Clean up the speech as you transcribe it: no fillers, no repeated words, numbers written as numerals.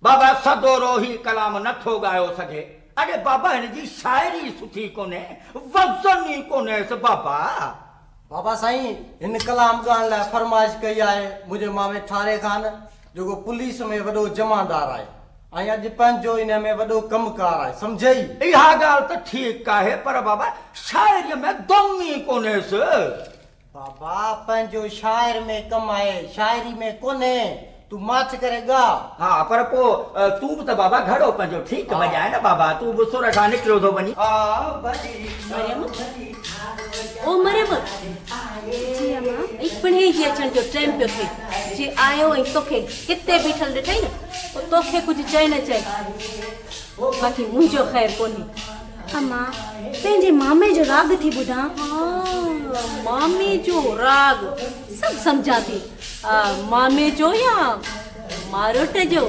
बाबा सदोरो ही कलाम नथो गायो सके। अरे बाबा इनजी शायरी सुठी कोने, वज़न ही कोने से बाबा। बाबा साईं इन कलाम गान ला फरमाइश कई है मुझे मामे ठारे खान जो पुलिस में वडो जमादार है आई अज पंजो इन में वडो कमकार है समझई। यह गाल तो ठीक है पर बाबा शायरी में दम ही कोने से। बाबा पंजो शायर में कम है शायरी में कोने तू माच करेगा। हाँ पर पो तू तो बाबा घड़ो पंजो ठीक बजाए ना बाबा तू वो सुर खा निकलो तो बनी। ओ मरियम जी अम्मा एक पण हे जी अचण जो टाइम पे थे जे आयो ऐं तोखे हिते बीठल ॾिठई न तो तोखे कुछ चए न चए बाक़ी मुंहिंजो ख़ैर कोन्हे। अम्मा पंहिंजे मामे जो राग थी ॿुधां। मामे जो राग सब समझा थी मामे जो या मारोट जो।